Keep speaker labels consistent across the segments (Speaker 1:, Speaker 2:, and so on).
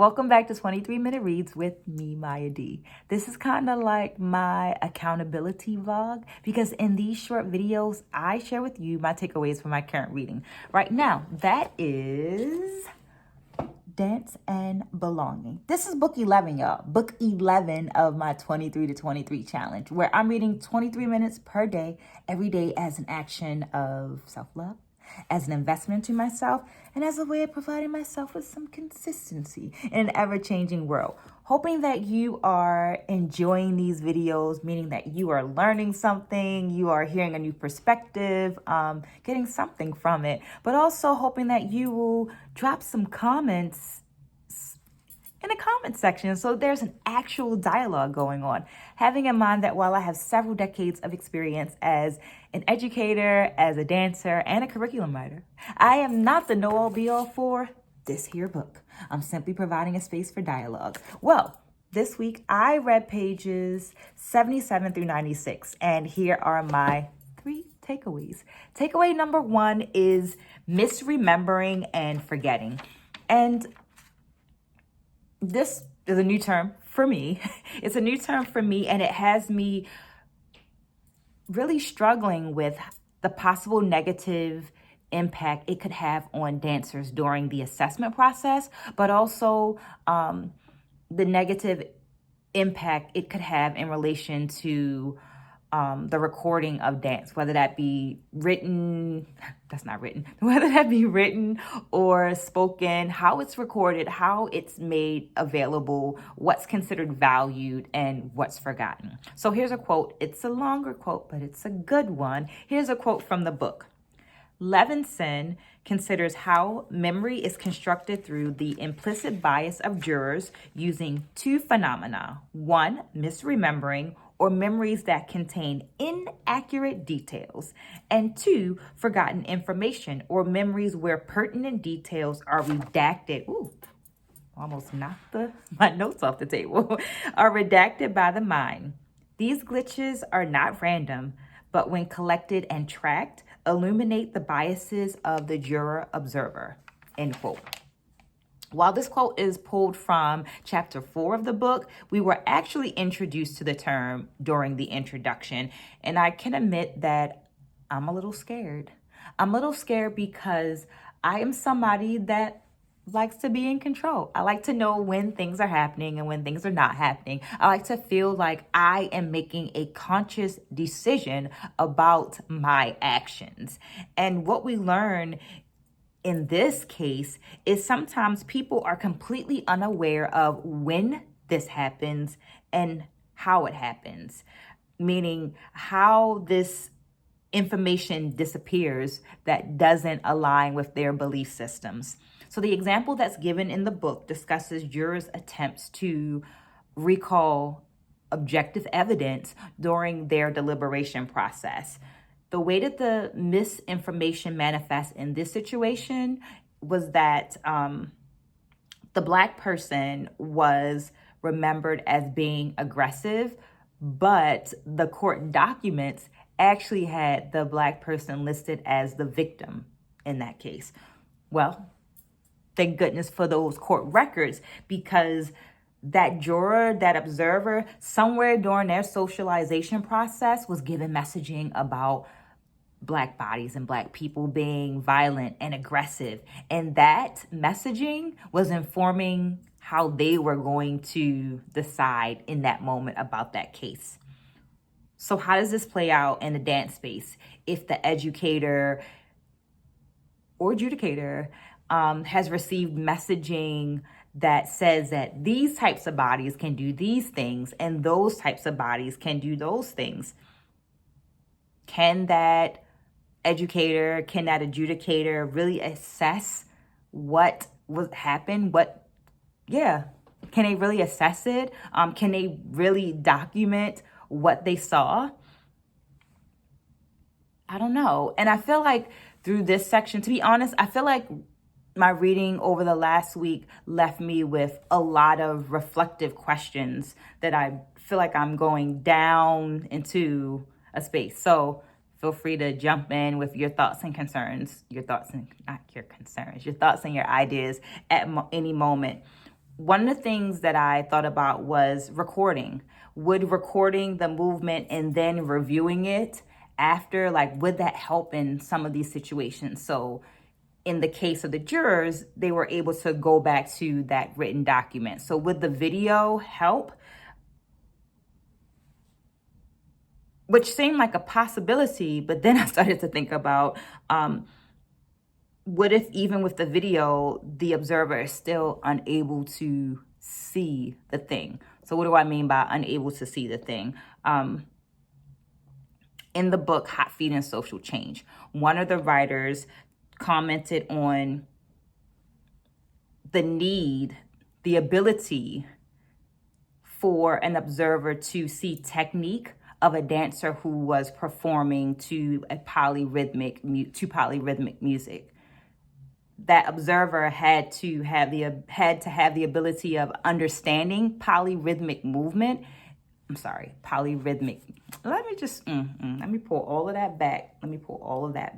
Speaker 1: Welcome back to 23-Minute Reads with me, Maya D. This is kind of like my accountability vlog because in these short videos, I share with you my takeaways from my current reading. Right now, that is Dance and Belonging. This is book 11, y'all. Book 11 of my 23 to 23 challenge, where I'm reading 23 minutes per day, every day as an action of self-love, as an investment to myself, and as a way of providing myself with some consistency in an ever-changing world. Hoping that you are enjoying these videos, meaning that you are learning something, you are hearing a new perspective, getting something from it, but also hoping that you will drop some comments in the comment section so there's an actual dialogue going on. Having in mind that while I have several decades of experience as an educator, as a dancer, and a curriculum writer, I am not the know-all be-all for this here book. I'm simply providing a space for dialogue. Well, this week I read pages 77 through 96, and here are my 3 takeaways. Takeaway number 1 is misremembering and forgetting. And this is a new term for me. It's a new term for me, and it has me really struggling with the possible negative impact it could have on dancers during the assessment process, but also the negative impact it could have in relation to the recording of dance, whether that be written, whether that be written or spoken, how it's recorded, how it's made available, what's considered valued, and what's forgotten. So here's a quote. It's a longer quote, but it's a good one. Here's a quote from the book. Levinson considers how memory is constructed through the implicit bias of jurors using 2 phenomena. 1, misremembering, or memories that contain inaccurate details, and 2, forgotten information, or memories where pertinent details are redacted. Ooh, almost knocked my notes off the table. Are redacted by the mind. These glitches are not random, but when collected and tracked, illuminate the biases of the juror observer, end quote. While this quote is pulled from chapter 4 of the book, we were actually introduced to the term during the introduction. And I can admit that I'm a little scared. I'm a little scared because I am somebody that likes to be in control. I like to know when things are happening and when things are not happening. I like to feel like I am making a conscious decision about my actions. And what we learn in this case is sometimes people are completely unaware of when this happens and how it happens, meaning how this information disappears that doesn't align with their belief systems. So the example that's given in the book discusses jurors' attempts to recall objective evidence during their deliberation process. The way that the misinformation manifests in this situation was that the Black person was remembered as being aggressive, but the court documents actually had the Black person listed as the victim in that case. Well, thank goodness for those court records, because that juror, that observer, somewhere during their socialization process was given messaging about Black bodies and Black people being violent and aggressive. And that messaging was informing how they were going to decide in that moment about that case. So how does this play out in the dance space if the educator or adjudicator has received messaging that says that these types of bodies can do these things and those types of bodies can do those things? Can that educator, can that adjudicator really assess what happened? Can they really assess it? Can they really document what they saw? I don't know. And I feel like through this section, to be honest, I feel like my reading over the last week left me with a lot of reflective questions that I feel like I'm going down into a space. So feel free to jump in with your thoughts and concerns, your thoughts and your ideas at any moment. one of the things that I thought about was recording. Would recording the movement and then reviewing it after, like, would that help in some of these situations? So in the case of the jurors, they were able to go back to that written document. So would the video help? Which seemed like a possibility, but then I started to think about, what if even with the video, the observer is still unable to see the thing? So what do I mean by unable to see the thing? In the book, Hot Feet and Social Change, one of the writers commented on the need, the ability for an observer to see technique of a dancer who was performing to polyrhythmic music. That observer had to have the ability of understanding polyrhythmic movement. Polyrhythmic. Let me pull all of that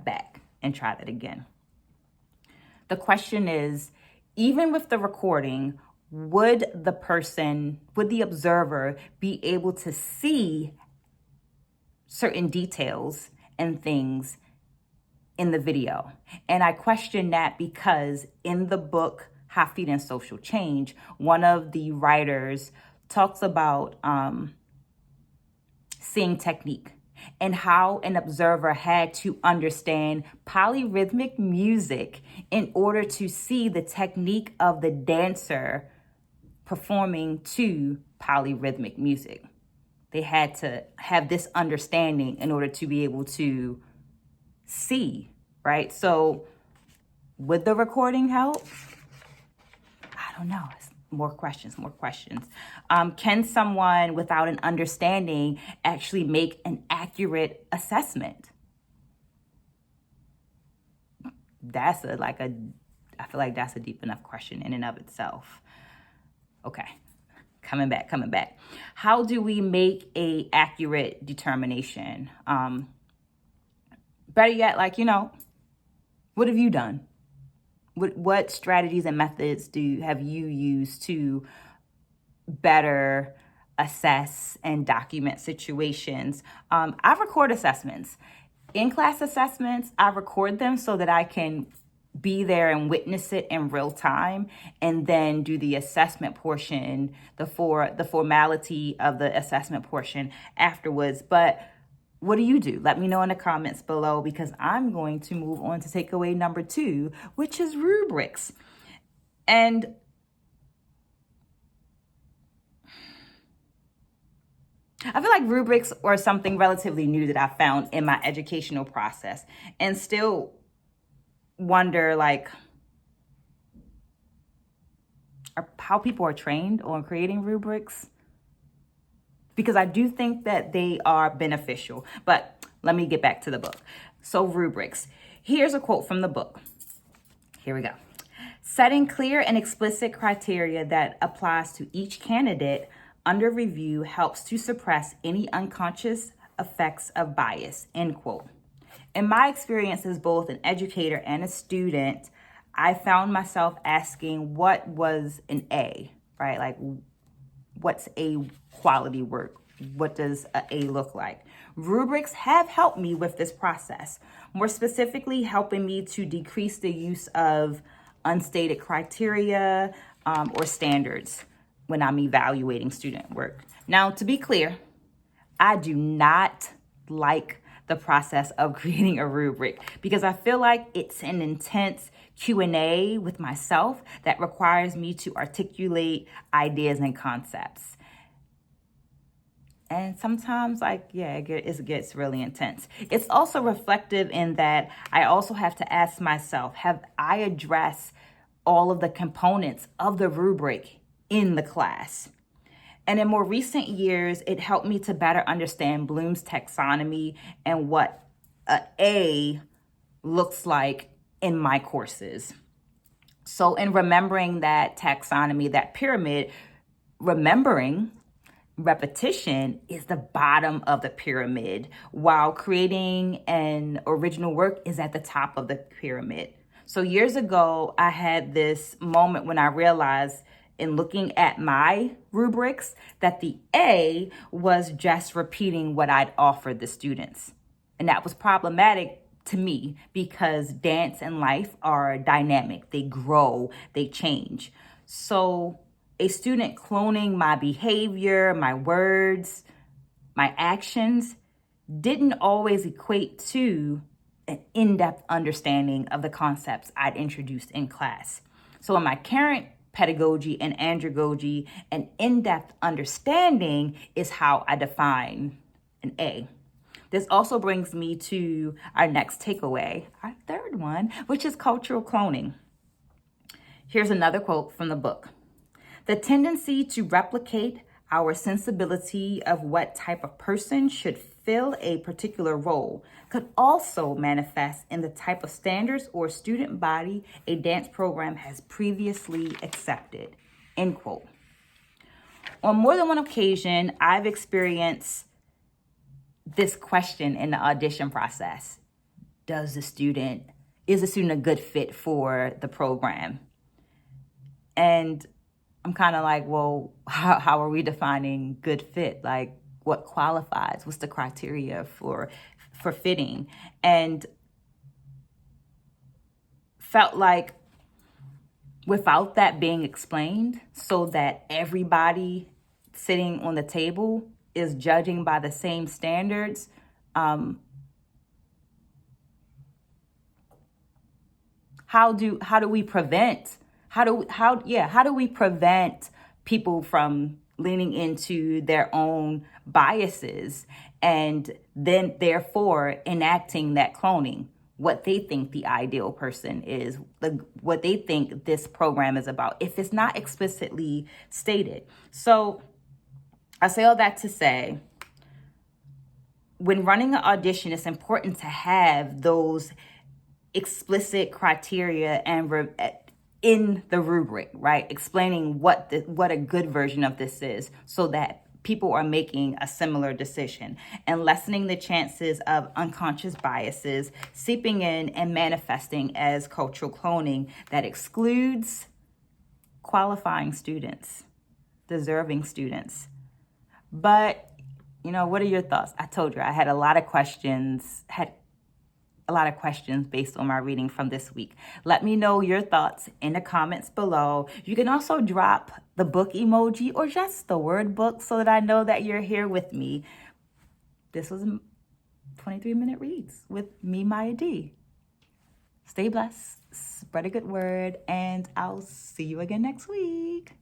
Speaker 1: back. And try that again. The question is, even with the recording, would the observer be able to see certain details and things in the video? And I question that because in the book, Hot Feet and Social Change, one of the writers talks about seeing technique and how an observer had to understand polyrhythmic music in order to see the technique of the dancer performing to polyrhythmic music. They had to have this understanding in order to be able to see, right? So would the recording help? I don't know. More questions. Can someone without an understanding actually make an accurate assessment? I feel like that's a deep enough question in and of itself. Okay, coming back. How do we make a accurate determination? Better yet, what have you done? What strategies and methods have you used to better assess and document situations? I record assessments. In-class assessments, I record them so that I can be there and witness it in real time, and then do the assessment portion, the formality of the assessment portion afterwards. But what do you do? Let me know in the comments below, because I'm going to move on to takeaway number 2, which is rubrics. And I feel like rubrics are something relatively new that I found in my educational process, and still wonder how people are trained on creating rubrics, because I do think that they are beneficial. But let me get back to the book. So rubrics. Here's a quote from the book. Here we go. Setting clear and explicit criteria that applies to each candidate under review helps to suppress any unconscious effects of bias, end quote. In my experience as both an educator and a student, I found myself asking, what was an A, right? Like, what's A quality work? What does an A look like? Rubrics have helped me with this process, more specifically helping me to decrease the use of unstated criteria or standards when I'm evaluating student work. Now, to be clear, I do not like the process of creating a rubric, because I feel like it's an intense Q&A with myself that requires me to articulate ideas and concepts. And sometimes, it gets really intense. It's also reflective in that I also have to ask myself, have I addressed all of the components of the rubric in the class? And in more recent years, it helped me to better understand Bloom's taxonomy and what an A looks like in my courses. So in remembering that taxonomy, that pyramid, remembering repetition is the bottom of the pyramid, while creating an original work is at the top of the pyramid. So years ago, I had this moment when I realized in looking at my rubrics that the A was just repeating what I'd offered the students. And that was problematic to me because dance and life are dynamic. They grow, they change. So a student cloning my behavior, my words, my actions didn't always equate to an in-depth understanding of the concepts I'd introduced in class. So in my current pedagogy and andragogy, an in-depth understanding is how I define an A. This also brings me to our next takeaway, our third one, which is cultural cloning. Here's another quote from the book. The tendency to replicate our sensibility of what type of person should fill a particular role could also manifest in the type of standards or student body a dance program has previously accepted, end quote. On more than one occasion, I've experienced this question in the audition process. Is the student a good fit for the program? And I'm kind of like, well, how are we defining good fit? Like, what qualifies? What's the criteria for fitting? And felt like without that being explained, so that everybody sitting on the table is judging by the same standards, how do we prevent people from leaning into their own biases and then therefore enacting that cloning, what they think the ideal person is, what they think this program is about, if it's not explicitly stated. So I say all that to say, when running an audition, it's important to have those explicit criteria and in the rubric, right? Explaining what a good version of this is so that people are making a similar decision and lessening the chances of unconscious biases seeping in and manifesting as cultural cloning that excludes qualifying students, deserving students. But, what are your thoughts? I told you I had a lot of questions, based on my reading from this week. Let me know your thoughts in the comments below. You can also drop the book emoji or just the word book so that I know that you're here with me. This was 23-minute reads with me, Maya D. Stay blessed, spread a good word, and I'll see you again next week.